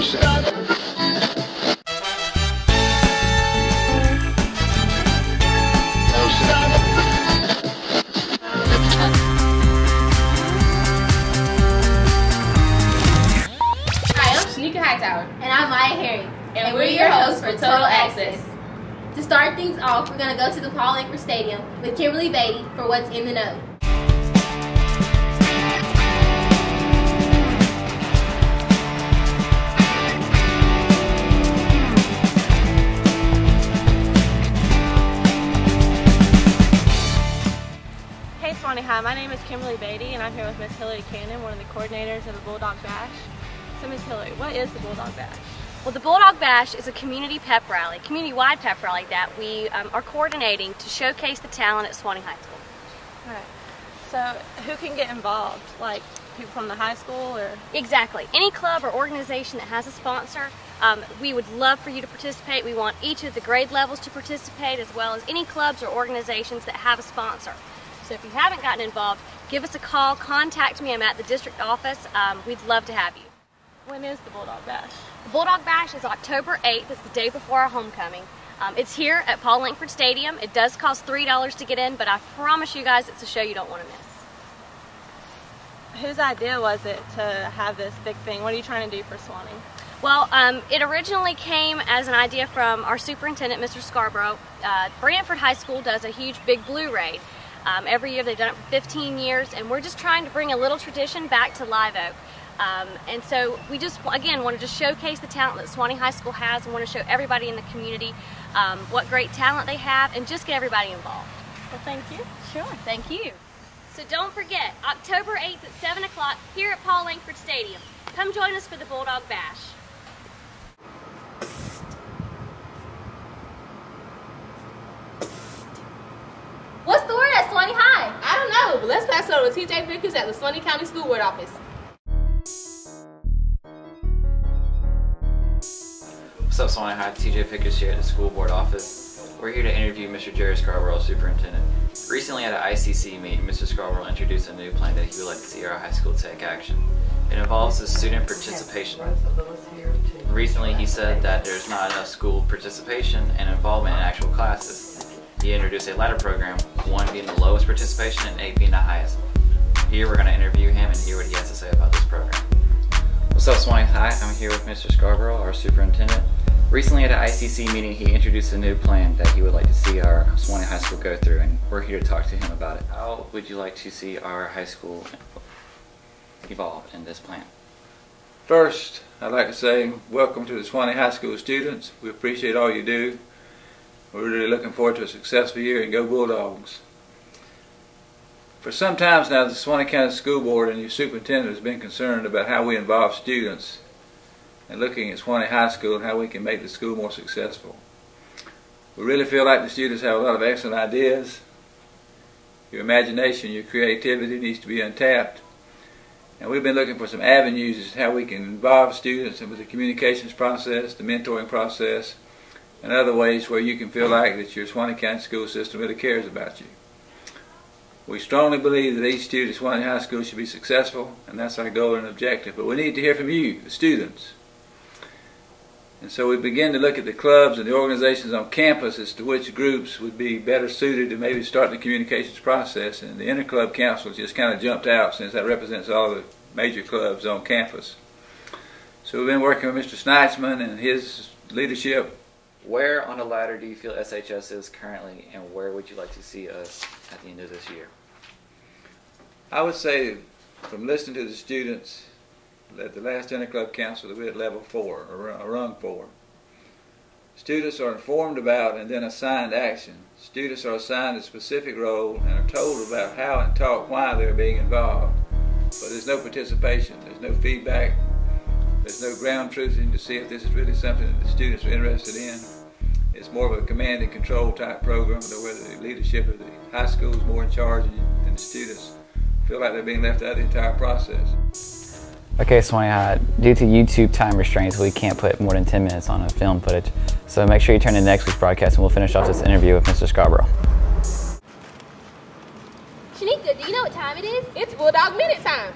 And I'm Maya, and we're your hosts for Total Access. To start things off, we're going to go to the Paul Langford Stadium with Kemberlee Beatty for What's in the Know. Hey Suwannee High, my name is Kemberlee Beatty, and I'm here with Miss Hillary Cannon, one of the coordinators of the Bulldog Bash. So Ms. Hillary, what is the Bulldog Bash? Well, the Bulldog Bash is a community pep rally, community-wide pep rally that we are coordinating to showcase the talent at Suwannee High School. All right. So who can get involved? Like people from the high school or? Exactly. Any club or organization that has a sponsor, we would love for you to participate. We want each of the grade levels to participate, as well as any clubs or organizations that have a sponsor. So if you haven't gotten involved, give us a call, contact me. I'm at the district office. We'd love to have you. When is the Bulldog Bash? The Bulldog Bash is October 8th. It's the day before our homecoming. It's here at Paul Langford Stadium. It does cost $3 to get in, but I promise you guys it's a show you don't want to miss. Whose idea was it to have this big thing? What are you trying to do for Suwannee? Well, it originally came as an idea from our superintendent, Mr. Scarborough. Brantford High School does a huge Big Blue Raid. Every year they've done it for 15 years, and we're just trying to bring a little tradition back to Live Oak. And so we just, again, wanted to showcase the talent that Suwannee High School has and want to show everybody in the community what great talent they have and just get everybody involved. Well, thank you. Sure, thank you. So don't forget, October 8th at 7 o'clock here at Paul Langford Stadium. Come join us for the Bulldog Bash. What's the word at Suwannee High? I don't know, but let's pass it over to T.J. Vickers at the Suwannee County School Board Office. What's up, Suwannee High? T.J. Vickers here at the School Board Office. We're here to interview Mr. Jerry Scarborough, Superintendent. Recently at an ICC meeting, Mr. Scarborough introduced a new plan that he would like to see our high school take action. It involves the student participation. Recently he said that there's not enough school participation and involvement in actual classes. He introduced a ladder program, 1 being the lowest participation and 8 being the highest. Here we're going to interview him and hear what he has to say about this program. What's up, Suwannee High? I'm here with Mr. Scarborough, our superintendent. Recently at an ICC meeting, he introduced a new plan that he would like to see our Suwannee High School go through, and we're here to talk to him about it. How would you like to see our high school evolve in this plan? First, I'd like to say welcome to the Suwannee High School students. We appreciate all you do. We're really looking forward to a successful year, and go Bulldogs. For some time now, the Suwannee County School Board and your superintendent has been concerned about how we involve students and looking at Suwannee High School and how we can make the school more successful. We really feel like the students have a lot of excellent ideas. Your imagination, your creativity needs to be untapped. And we've been looking for some avenues as to how we can involve students with the communications process, the mentoring process, and other ways where you can feel like that your Suwannee County school system really cares about you. We strongly believe that each student at Suwannee High School should be successful, and that's our goal and objective. But we need to hear from you, the students. And so we begin to look at the clubs and the organizations on campus as to which groups would be better suited to maybe start the communications process. And the Interclub Council just kind of jumped out, since that represents all the major clubs on campus. So we've been working with Mr. Sneitzman and his leadership. Where on the ladder do you feel SHS is currently, and where would you like to see us at the end of this year? I would say, from listening to the students, that the last Interclub Council, we're at level 4, or rung 4. Students are informed about and then assigned action. Students are assigned a specific role and are told about how and taught why they're being involved. But there's no participation, there's no feedback, there's no ground truthing to see if this is really something that the students are interested in. It's more of a command and control type program, where the leadership of the high school is more in charge and the students feel like they're being left out of the entire process. Okay, Suwannee High, due to YouTube time restraints, we can't put more than 10 minutes on a film footage. So make sure you turn in next week's broadcast and we'll finish off this interview with Mr. Scarborough. Shanika, do you know what time it is? It's Bulldog Minute time.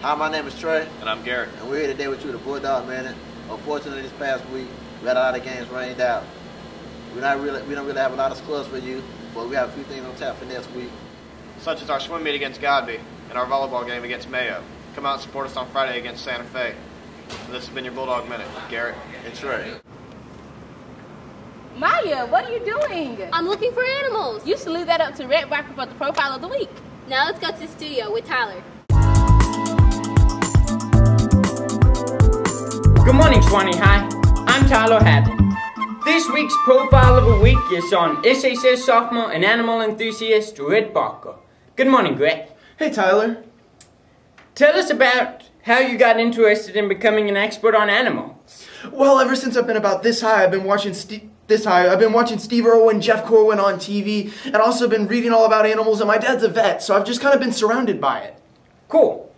Hi, my name is Trey. And I'm Garret. And we're here today with you, the Bulldog Minute. Unfortunately, this past week, we had a lot of games rained out. We don't really have a lot of squads for you, but we have a few things on tap for next week. Such as our swim meet against Godby and our volleyball game against Mayo. Come out and support us on Friday against Santa Fe. And this has been your Bulldog Minute. Garrett. And Trey. Maya, what are you doing? I'm looking for animals. You should leave that up to Rhett Barker for the profile of the week. Now let's go to the studio with Tyler. Good morning, Suwannee High. I'm Tyler Hadden. This week's profile of the week is on SHS sophomore and animal enthusiast Rhett Barker. Good morning, Rhett. Hey, Tyler. Tell us about how you got interested in becoming an expert on animals. Well, ever since I've been about this high, I've been watching Steve Irwin, Jeff Corwin on TV, and also been reading all about animals, and my dad's a vet, so I've just kind of been surrounded by it. Cool.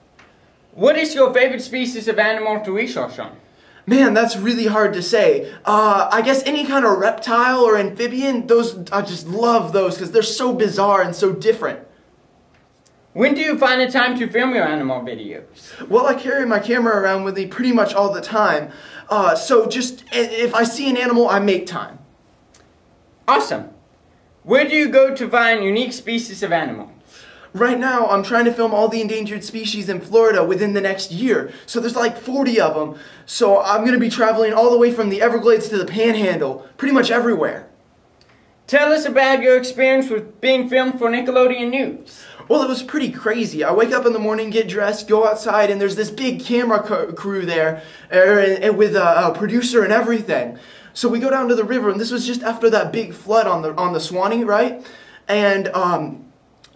What is your favorite species of animal to research on? Man, that's really hard to say. I guess any kind of reptile or amphibian, I just love those because they're so bizarre and so different. When do you find the time to film your animal videos? Well, I carry my camera around with me pretty much all the time. So just, if I see an animal, I make time. Awesome. Where do you go to find unique species of animals? Right now, I'm trying to film all the endangered species in Florida within the next year. So there's like 40 of them. So I'm going to be traveling all the way from the Everglades to the Panhandle, pretty much everywhere. Tell us about your experience with being filmed for Nickelodeon News. Well, it was pretty crazy. I wake up in the morning, get dressed, go outside, and there's this big camera crew there with a producer and everything. So we go down to the river, and this was just after that big flood on the Suwannee, right? And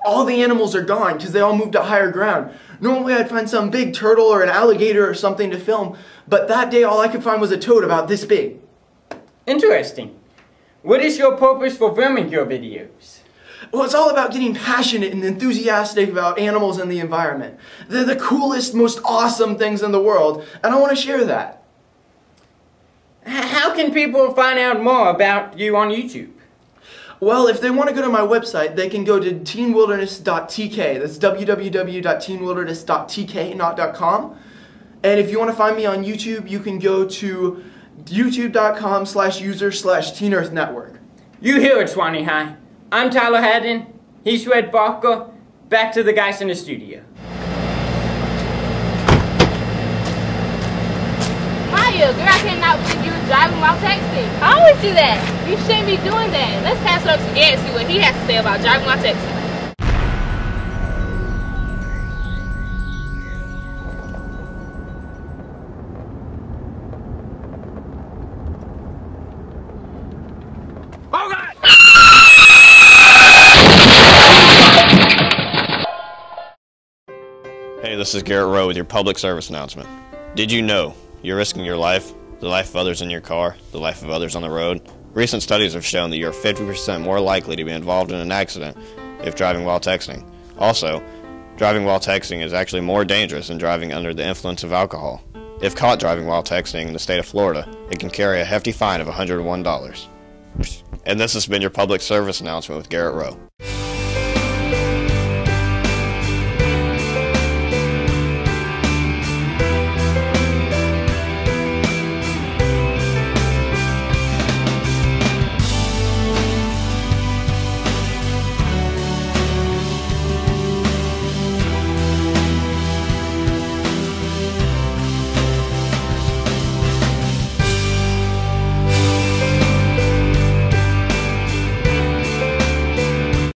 all the animals are gone because they all moved to higher ground. Normally I'd find some big turtle or an alligator or something to film, but that day all I could find was a toad about this big. Interesting. What is your purpose for filming your videos? Well, it's all about getting passionate and enthusiastic about animals and the environment. They're the coolest, most awesome things in the world, and I want to share that. How can people find out more about you on YouTube? Well, if they want to go to my website, they can go to teenwilderness.tk. That's www.teenwilderness.tk, not .com. And if you want to find me on YouTube, you can go to youtube.com/user/TeenEarthNetwork. You hear it, Suwannee High. I'm Tyler Hadden. He's Rhett Barker. Back to the guys in the studio. Maya, girl, I cannot believe you were driving while texting. I always do that. You shouldn't be doing that. Let's pass it up to Garret and see what he has to say about driving while texting. Oh, God! Hey, this is Garret Rowe with your public service announcement. Did you know you're risking your life, the life of others in your car, the life of others on the road? Recent studies have shown that you're 50% more likely to be involved in an accident if driving while texting. Also, driving while texting is actually more dangerous than driving under the influence of alcohol. If caught driving while texting in the state of Florida, it can carry a hefty fine of $101. And this has been your public service announcement with Garret Rowe.